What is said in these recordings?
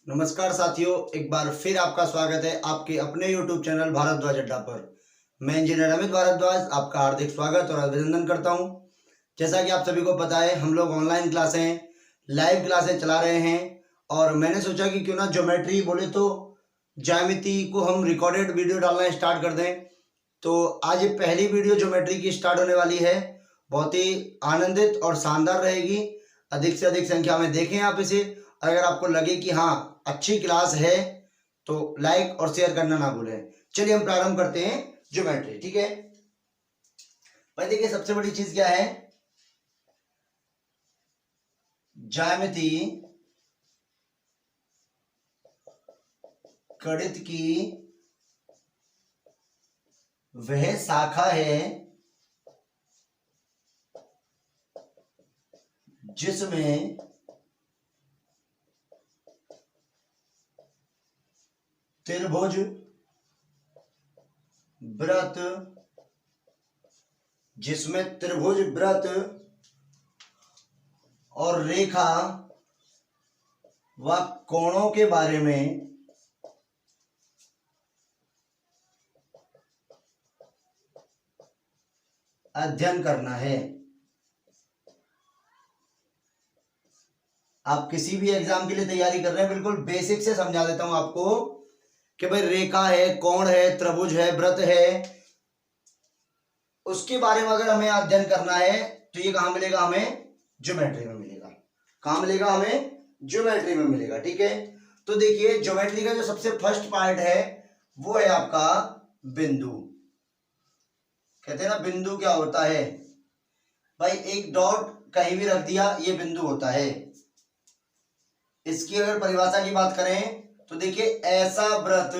नमस्कार साथियों, एक बार फिर आपका स्वागत है आपके अपने YouTube चैनल भारद्वाज अड्डा पर। मैं इंजीनियर अमित भारद्वाज आपका हार्दिक स्वागत और अभिनंदन करता हूं। जैसा कि आप सभी को पता है, हम लोग ऑनलाइन क्लासें, लाइव क्लासें चला रहे हैं और मैंने सोचा कि क्यों ना ज्योमेट्री बोले तो ज्यामिति को हम रिकॉर्डेड वीडियो डालना स्टार्ट कर दें। तो आज ये पहली वीडियो ज्योमेट्री की स्टार्ट होने वाली है। बहुत ही आनंदित और शानदार रहेगी। अधिक से अधिक संख्या में देखें आप इसे। अगर आपको लगे कि हाँ अच्छी क्लास है तो लाइक और शेयर करना ना भूलें। चलिए हम प्रारंभ करते हैं ज्योमेट्री। ठीक है भाई, देखिए सबसे बड़ी चीज क्या है, ज्यामिति गणित की वह शाखा है जिसमें त्रिभुज, वृत्त, और रेखा व कोणों के बारे में अध्ययन करना है। आप किसी भी एग्जाम के लिए तैयारी कर रहे हैं, बिल्कुल बेसिक से समझा देता हूं आपको कि भाई रेखा है, कोण है, त्रिभुज है, वृत्त है, उसके बारे में अगर हमें अध्ययन करना है तो ये कहां मिलेगा? हमें ज्योमेट्री में मिलेगा। कहां मिलेगा? हमें ज्योमेट्री में मिलेगा। ठीक है, तो देखिए ज्योमेट्री का जो सबसे फर्स्ट पार्ट है वो है आपका बिंदु। कहते हैं ना बिंदु क्या होता है भाई, एक डॉट कहीं भी रख दिया ये बिंदु होता है। इसकी अगर परिभाषा की बात करें तो देखिए ऐसा वृत्त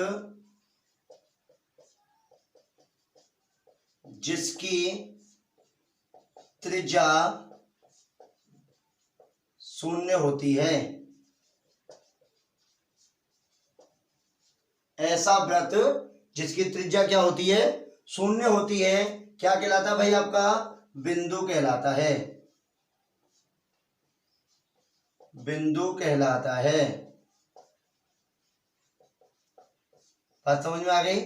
जिसकी त्रिज्या 0 होती है, ऐसा वृत्त जिसकी त्रिज्या क्या होती है? 0 होती है, क्या कहलाता है भाई? आपका बिंदु कहलाता है। बिंदु कहलाता है। बात समझ में आ गई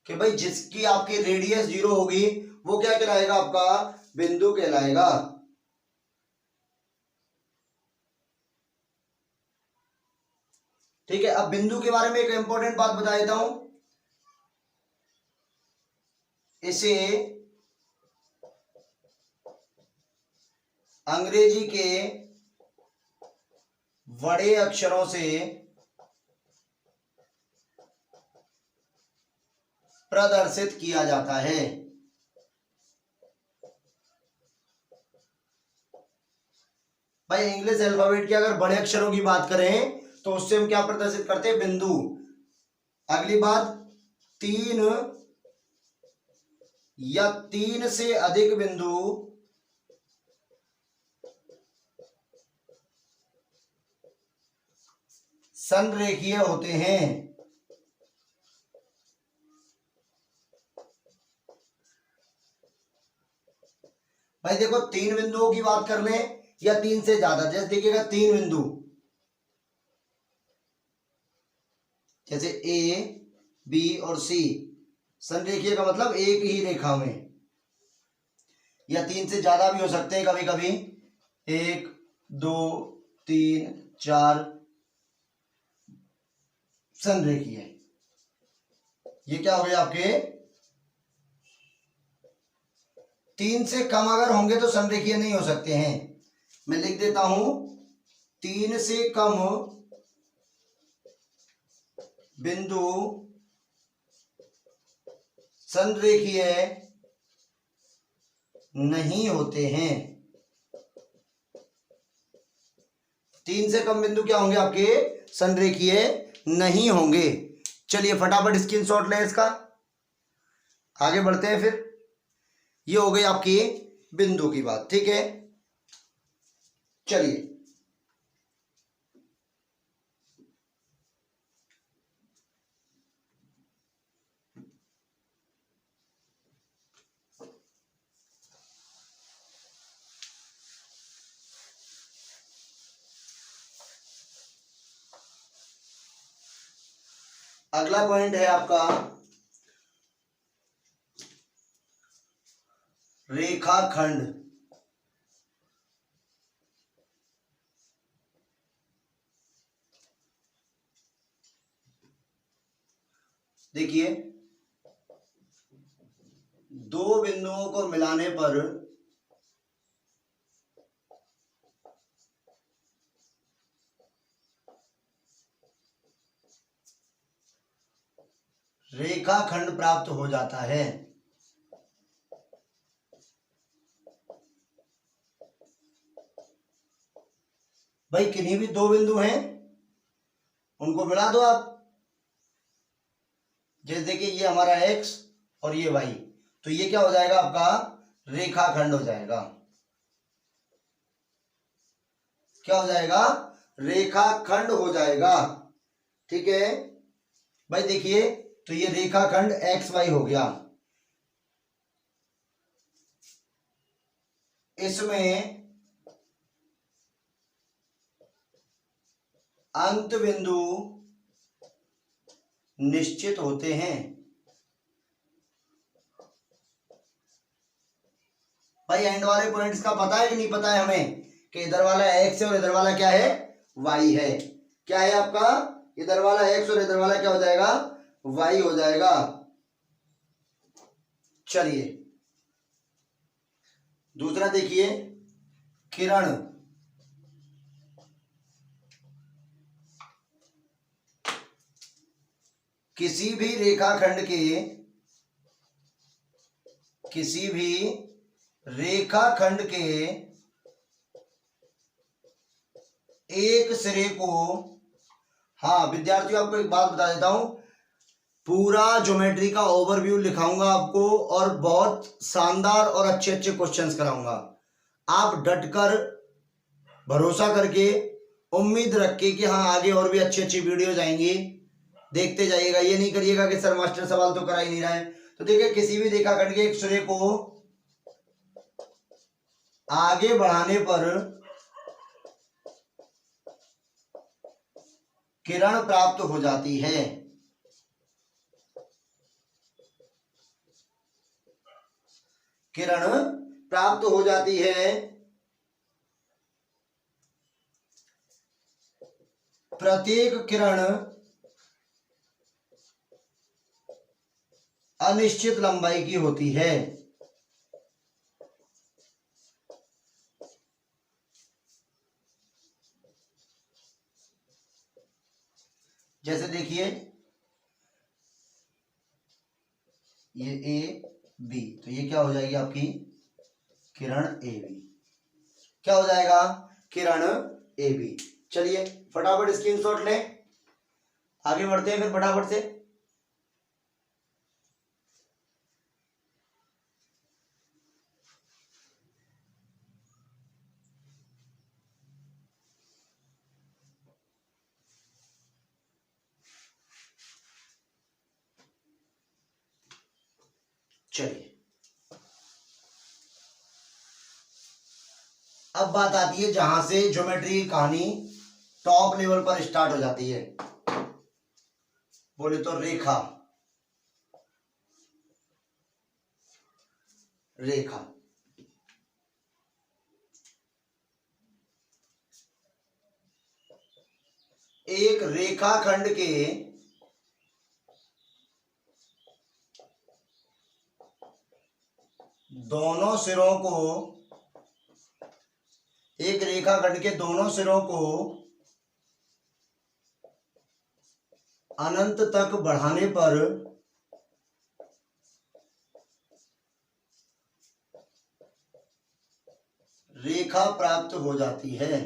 कि भाई जिसकी आपकी रेडियस 0 होगी वो क्या कहलाएगा? आपका बिंदु कहलाएगा। ठीक है, अब बिंदु के बारे में एक इंपॉर्टेंट बात बता देता हूं। इसे अंग्रेजी के बड़े अक्षरों से प्रदर्शित किया जाता है। भाई इंग्लिश अल्फाबेट की अगर बड़े अक्षरों की बात करें तो उससे हम क्या प्रदर्शित करते हैं? बिंदु। अगली बात, 3 या 3 से अधिक बिंदु संरेखीय होते हैं। भाई देखो 3 बिंदुओं की बात कर लें या 3 से ज्यादा, जैसे देखिएगा 3 बिंदु, जैसे ए, बी और सी, संरेखीय का मतलब एक ही रेखा में, या 3 से ज्यादा भी हो सकते हैं कभी कभी, 1 2 3 4, संरेखीय। ये क्या हो गया आपके? 3 से कम अगर होंगे तो संरेखीय नहीं हो सकते हैं। मैं लिख देता हूं, 3 से कम बिंदु संरेखीय नहीं होते हैं। 3 से कम बिंदु क्या होंगे आपके? संरेखीय नहीं होंगे। चलिए फटाफट स्क्रीनशॉट लें इसका, आगे बढ़ते हैं फिर। ये हो गई आपकी बिंदु की बात। ठीक है, चलिए अगला पॉइंट है आपका रेखाखंड। देखिए, दो बिंदुओं को मिलाने पर रेखाखंड प्राप्त हो जाता है। भाई किन्हीं भी दो बिंदु हैं, उनको मिला दो आप। जैसे देखिए, ये हमारा x और ये y, तो ये क्या हो जाएगा आपका रेखाखंड हो जाएगा। क्या हो जाएगा? रेखाखंड हो जाएगा। ठीक है भाई, देखिए तो ये रेखाखंड एक्स वाई हो गया। इसमें अंत बिंदु निश्चित होते हैं। भाई एंड वाले पॉइंट्स का पता है कि नहीं पता है हमें, कि इधर वाला एक्स है और इधर वाला क्या है, वाई है। क्या है आपका, इधर वाला एक्स और इधर वाला क्या हो जाएगा, वाई हो जाएगा। चलिए दूसरा देखिए, किरण। किसी भी रेखाखंड के, किसी भी रेखाखंड के एक सिरे को, हाँ विद्यार्थियों आपको एक बात बता देता हूं, पूरा ज्योमेट्री का ओवरव्यू लिखाऊंगा आपको और बहुत शानदार और अच्छे अच्छे क्वेश्चंस कराऊंगा। आप डटकर, भरोसा करके, उम्मीद रख के कि हाँ आगे और भी अच्छी अच्छी वीडियोज आएंगी, देखते जाइएगा। ये नहीं करिएगा कि सर मास्टर सवाल तो करा ही नहीं रहा है। तो देखिए, किसी भी रेखाखंड के एक सिरे को आगे बढ़ाने पर किरण प्राप्त हो जाती है। किरण प्राप्त हो जाती है। प्रत्येक किरण अनिश्चित लंबाई की होती है। जैसे देखिए, ये ए बी, तो ये क्या हो जाएगी आपकी किरण ए बी। क्या हो जाएगा, किरण ए बी। चलिए फटाफट स्क्रीनशॉट लें, आगे बढ़ते हैं फिर फटाफट से। चलिए अब बात आती है जहां से ज्योमेट्री की कहानी टॉप लेवल पर स्टार्ट हो जाती है। बोले तो रेखा। रेखा एक रेखाखंड के दोनों सिरों को, एक रेखाखंड के दोनों सिरों को अनंत तक बढ़ाने पर रेखा प्राप्त हो जाती है।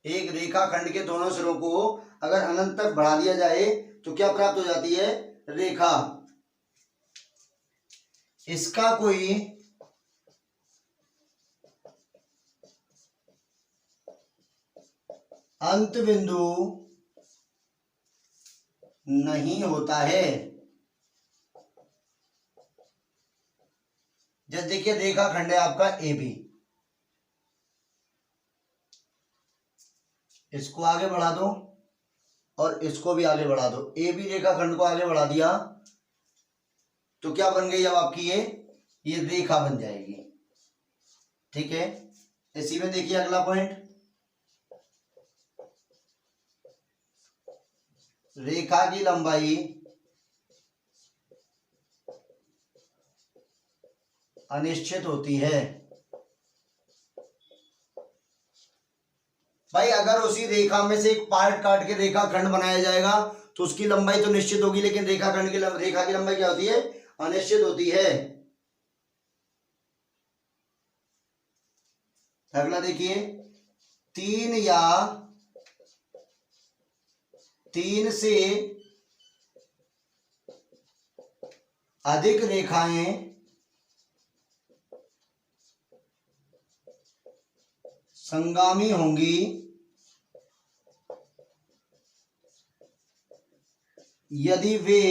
एक रेखाखंड के दोनों सिरों को अगर अनंत तक बढ़ा दिया जाए तो क्या प्राप्त हो जाती है, रेखा। इसका कोई अंत बिंदु नहीं होता है। जैसे देखिए, रेखाखंड है आपका ए बी, इसको आगे बढ़ा दो और इसको भी आगे बढ़ा दो। ए बी रेखाखंड को आगे बढ़ा दिया तो क्या बन गई अब आपकी ये रेखा बन जाएगी। ठीक है, इसी में देखिए अगला पॉइंट, रेखा की लंबाई अनिश्चित होती है। भाई अगर उसी रेखा में से एक पार्ट काट के रेखाखंड बनाया जाएगा तो उसकी लंबाई तो निश्चित होगी, लेकिन रेखा की लंबाई क्या होती है? अनिश्चित होती है। अगला देखिए, तीन से अधिक रेखाएं संगामी होंगी यदि वे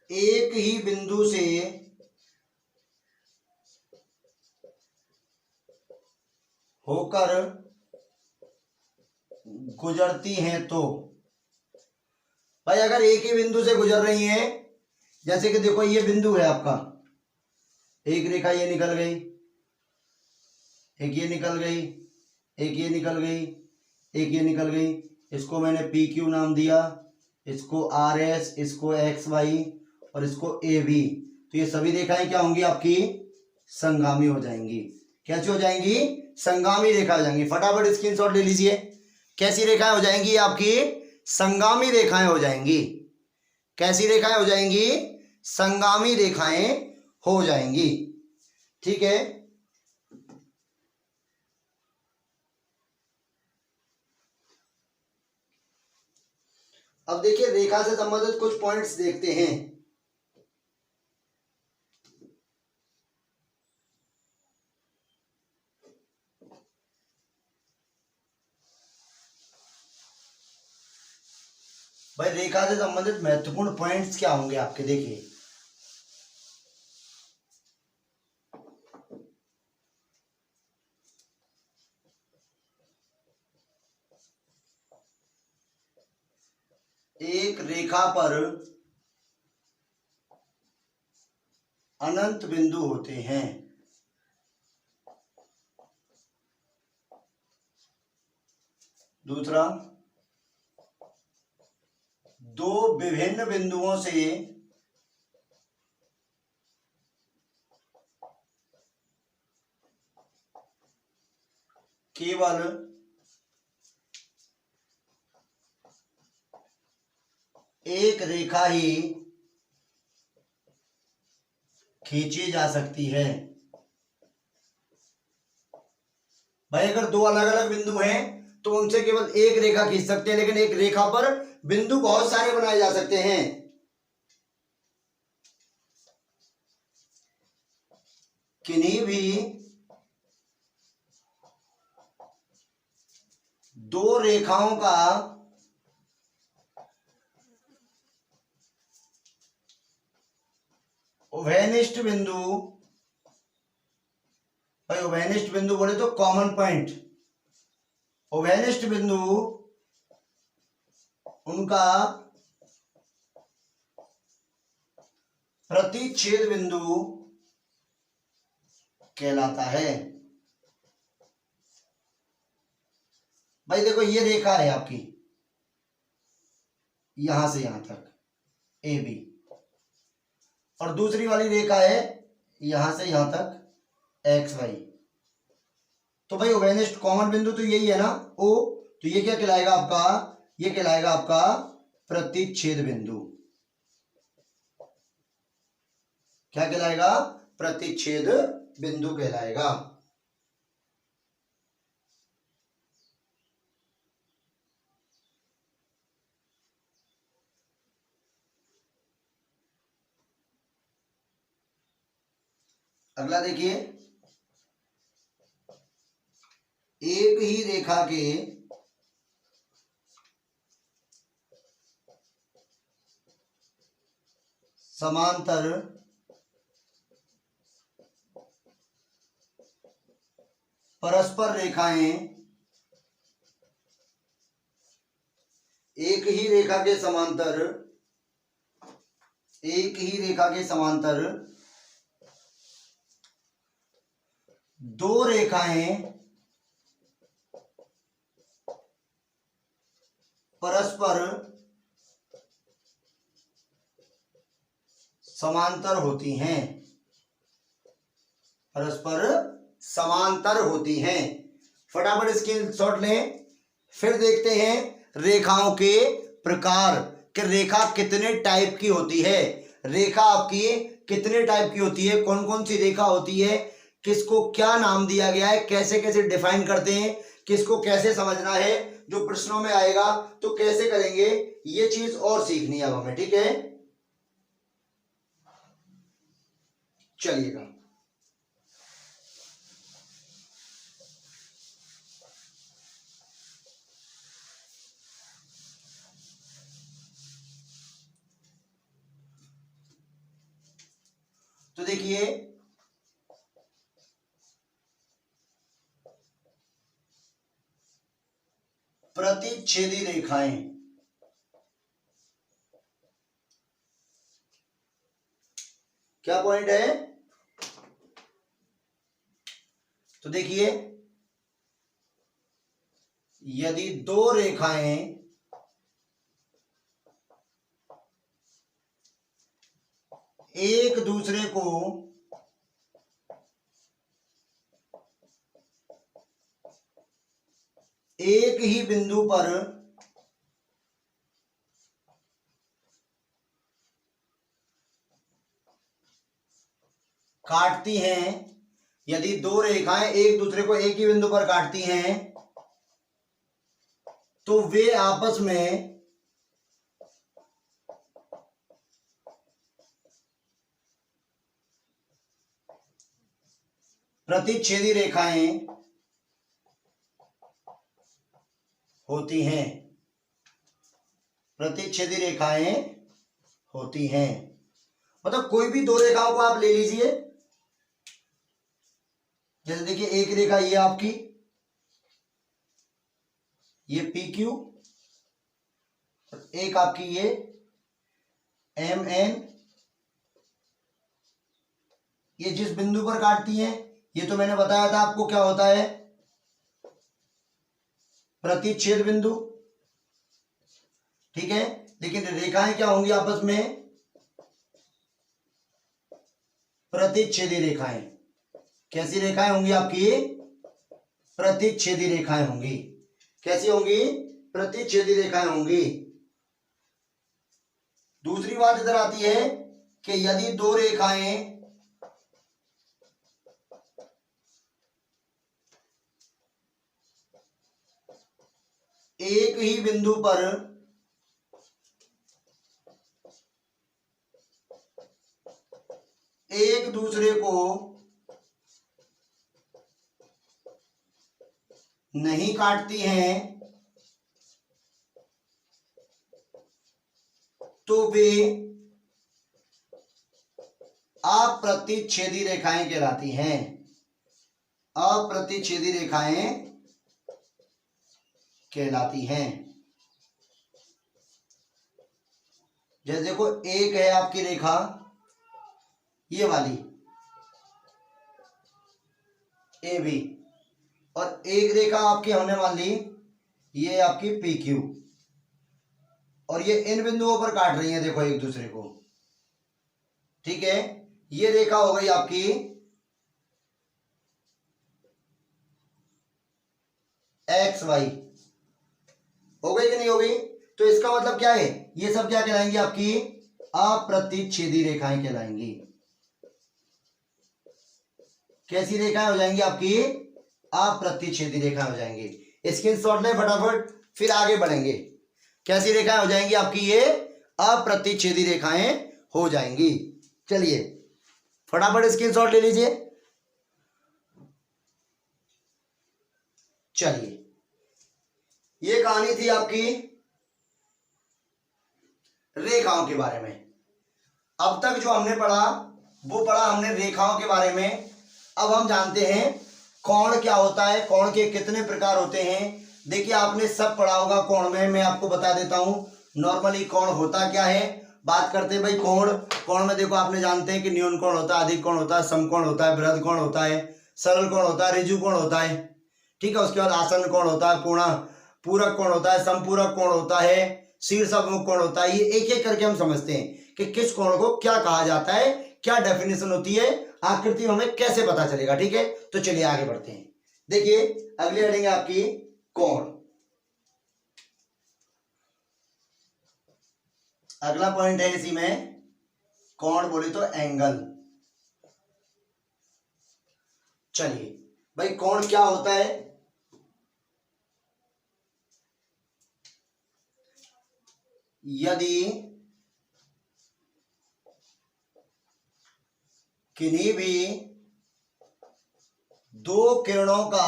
एक ही बिंदु से होकर गुजरती हैं तो। भाई अगर एक ही बिंदु से गुजर रही हैं, जैसे कि देखो ये बिंदु है आपका, एक रेखा ये निकल गई, एक ये निकल गई, एक ये निकल गई, एक ये निकल गई, इसको मैंने पी क्यू नाम दिया, इसको आर एस, इसको एक्स वाई और इसको ए बी। तो ये सभी रेखाएं क्या होंगी आपकी? संगामी हो जाएंगी। कैसी हो जाएंगी? संगामी रेखा हो जाएंगी। फटाफट स्क्रीनशॉट ले लीजिए। कैसी रेखाएं हो जाएंगी आपकी? संगामी रेखाएं हो जाएंगी। कैसी रेखाएं हो जाएंगी? संगामी रेखाएं हो जाएंगी। ठीक है, अब देखिए रेखा से संबंधित कुछ पॉइंट्स देखते हैं। भाई रेखा से संबंधित महत्वपूर्ण पॉइंट्स क्या होंगे आपके? देखिए, एक रेखा पर अनंत बिंदु होते हैं। दूसरा, दो विभिन्न बिंदुओं से केवल एक रेखा ही खींची जा सकती है। भाई अगर दो अलग अलग बिंदु हैं तो उनसे केवल एक रेखा खींच सकते हैं, लेकिन एक रेखा पर बिंदु बहुत सारे बनाए जा सकते हैं। किन्हीं भी दो रेखाओं का उभयनिष्ठ बिंदु, भाई उभयनिष्ठ बिंदु बोले तो कॉमन पॉइंट, उभयनिष्ठ बिंदु उनका प्रतिच्छेद बिंदु कहलाता है। भाई देखो ये रेखा है आपकी, यहां से यहां तक ए बी, और दूसरी वाली रेखा है यहां से यहां तक एक्स वाई। तो भाई उभयनिष्ठ कॉमन बिंदु तो यही है ना, ओ। तो ये क्या कहलाएगा आपका? ये कहलाएगा आपका प्रतिच्छेद बिंदु। क्या कहलाएगा? प्रतिच्छेद बिंदु कहलाएगा। अगला देखिए, एक ही रेखा के समांतर परस्पर रेखाएं एक ही रेखा के समांतर, एक ही रेखा के समांतर दो रेखाएं परस्पर समांतर होती हैं, परस्पर समांतर होती हैं। फटाफट स्क्रीनशॉट लें। फिर देखते हैं रेखाओं के प्रकार कि रेखा कितने टाइप की होती है। रेखा आपकी कितने टाइप की होती है, कौन कौन सी रेखा होती है, किसको क्या नाम दिया गया है, कैसे कैसे डिफाइन करते हैं, किसको कैसे समझना है, जो प्रश्नों में आएगा तो कैसे करेंगे, ये चीज और सीखनी है अब हमें। ठीक है, चलिएगा। तो देखिए प्रतिच्छेदी रेखाएं, क्या पॉइंट है। तो देखिए यदि दो रेखाएं एक दूसरे को एक ही बिंदु पर काटती हैं, यदि दो रेखाएं एक दूसरे को एक ही बिंदु पर काटती हैं तो वे आपस में प्रतिच्छेदी रेखाएं होती हैं, प्रतिच्छेदी रेखाएं होती हैं। मतलब कोई भी दो रेखाओं को आप ले लीजिए, जैसे देखिए एक रेखा ये आपकी, ये पी क्यू, एक आपकी ये एम एन, ये जिस बिंदु पर काटती हैं, ये तो मैंने बताया था आपको क्या होता है, प्रतिच्छेद बिंदु। ठीक है, लेकिन रेखाएं क्या होंगी आपस में, प्रतिच्छेदी रेखाएं। कैसी रेखाएं होंगी आपकी, प्रतिच्छेदी रेखाएं होंगी। कैसी होंगी, प्रतिच्छेदी रेखाएं होंगी। दूसरी बात इधर आती है कि यदि दो रेखाएं एक ही बिंदु पर एक दूसरे को नहीं काटती हैं तो वे अप्रतिच्छेदी रेखाएं कहलाती हैं, अप्रतिच्छेदी रेखाएं कहलाती हैं। जैसे देखो एक है आपकी रेखा ये वाली ए बी, और एक रेखा आपकी हमने मान ली ये आपकी पी क्यू, और ये इन बिंदुओं पर काट रही है देखो एक दूसरे को। ठीक है, ये रेखा हो गई आपकी एक्स वाई, हो गई कि नहीं हो गई। तो इसका मतलब क्या है, ये सब क्या कहलाएंगी, आपकी अप्रतिच्छेदी रेखाएं कहलाएंगी। कैसी रेखाएं हो जाएंगी, आपकी अप्रतिच्छेदी रेखाएं हो जाएंगी। स्क्रीनशॉट लें फटाफट, फिर आगे बढ़ेंगे। कैसी रेखाएं हो जाएंगी आपकी, ये अप्रतिच्छेदी रेखाएं हो जाएंगी। चलिए फटाफट स्क्रीनशॉट ले लीजिए। चलिए ये कहानी थी आपकी रेखाओं के बारे में। अब तक जो हमने पढ़ा वो पढ़ा हमने रेखाओं के बारे में। अब हम जानते हैं कोण क्या होता है, कोण के कितने प्रकार होते हैं। देखिए आपने सब पढ़ा होगा कोण में, मैं आपको बता देता हूं नॉर्मली कोण होता क्या है। बात करते हैं भाई कोण। कोण में देखो आपने जानते हैं कि न्यून कोण होता है, अधिक कोण होता है, समकोण होता है, बृहद कोण होता है, सरल कोण होता है, ऋजु कोण होता है, ठीक है। उसके बाद आसन कोण होता है, पूरक कोण होता है, संपूरक कोण होता है, शीर्षाभिमुख कोण होता है। ये एक एक करके हम समझते हैं कि किस कोण को क्या कहा जाता है, क्या डेफिनेशन होती है, आकृति में हमें कैसे पता चलेगा, ठीक है। तो चलिए आगे बढ़ते हैं। देखिए अगली हेडिंग है आपकी कोण। अगला पॉइंट है इसी में, कोण बोले तो एंगल। चलिए भाई कोण क्या होता है। यदि किन्हीं भी दो किरणों का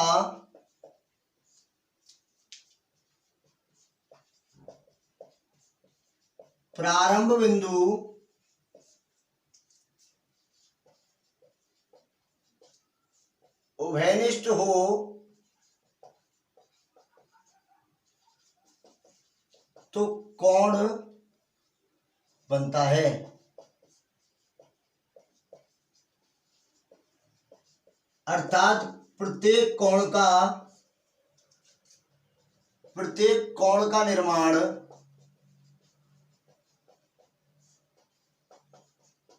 प्रारंभ बिंदु उभयनिष्ठ हो तो कोण बनता है। अर्थात प्रत्येक कोण का निर्माण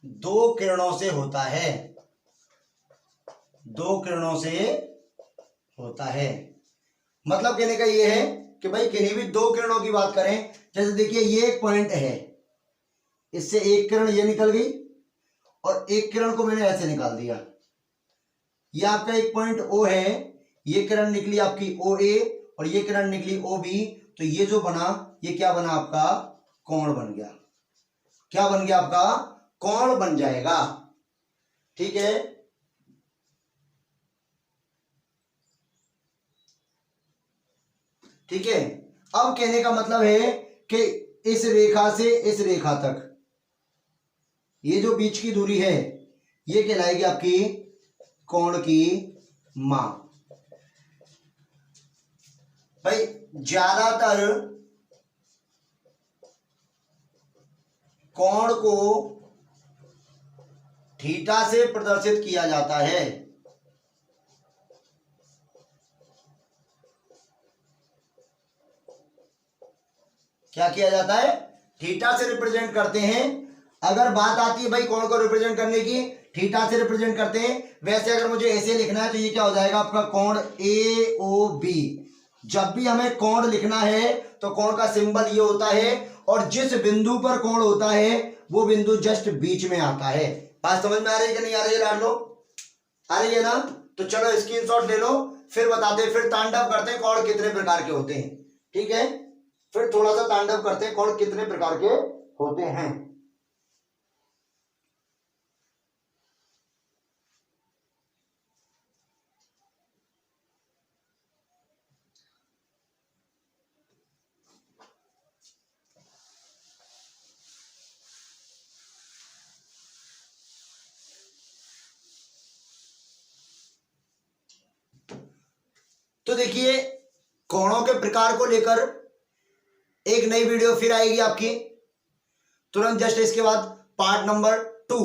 दो किरणों से होता है, दो किरणों से होता है। मतलब कहने का ये है कि भाई किन्हीं भी दो किरणों की बात करें, जैसे देखिए ये एक पॉइंट है, इससे एक किरण ये निकल गई और एक किरण को मैंने ऐसे निकाल दिया। ये आपका एक पॉइंट O है, ये किरण निकली आपकी OA और ये किरण निकली OB। तो ये जो बना, ये क्या बना आपका, कोण बन गया। क्या बन गया आपका, कोण बन जाएगा, ठीक है। ठीक है। अब कहने का मतलब है कि इस रेखा से इस रेखा तक ये जो बीच की दूरी है, ये कहलाएगी आपकी कोण की माप। भाई ज्यादातर कोण को थीटा से प्रदर्शित किया जाता है। क्या किया जाता है, थीटा से रिप्रेजेंट करते हैं। अगर बात आती है भाई कोण को रिप्रेजेंट करने की, थीटा से रिप्रेजेंट करते हैं। वैसे अगर मुझे ऐसे लिखना है तो ये क्या हो जाएगा आपका कोण AOB। जब भी हमें कोण लिखना है तो कोण का सिंबल ये होता है और जिस बिंदु पर कोण होता है वो बिंदु जस्ट बीच में आता है। बात समझ में आ रही है कि नहीं आ रही है लाड लो, आ रही है ना। तो चलो स्क्रीनशॉट ले लो, फिर बताते हैं, फिर तांडव करते हैं कोण कितने प्रकार के होते हैं, ठीक है। फिर थोड़ा सा तांडव करते हैं कोण कितने प्रकार के होते हैं। तो देखिए कोणों के प्रकार को लेकर एक नई वीडियो फिर आएगी आपकी तुरंत जस्ट इसके बाद, पार्ट नंबर 2,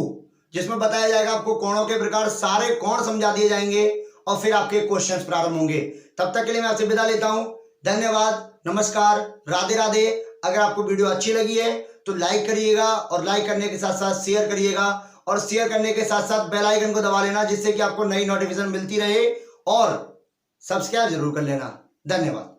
जिसमें बताया जाएगा आपको कोणों के प्रकार, सारे कोण समझा दिए जाएंगे और फिर आपके क्वेश्चंस प्रारंभ होंगे। तब तक के लिए मैं आपसे विदा लेता हूं। धन्यवाद, नमस्कार, राधे राधे। अगर आपको वीडियो अच्छी लगी है तो लाइक करिएगा और लाइक करने के साथ साथ शेयर करिएगा और शेयर करने के साथ साथ बेल आइकन को दबा लेना, जिससे कि आपको नई नोटिफिकेशन मिलती रहे, और सब्सक्राइब जरूर कर लेना। धन्यवाद।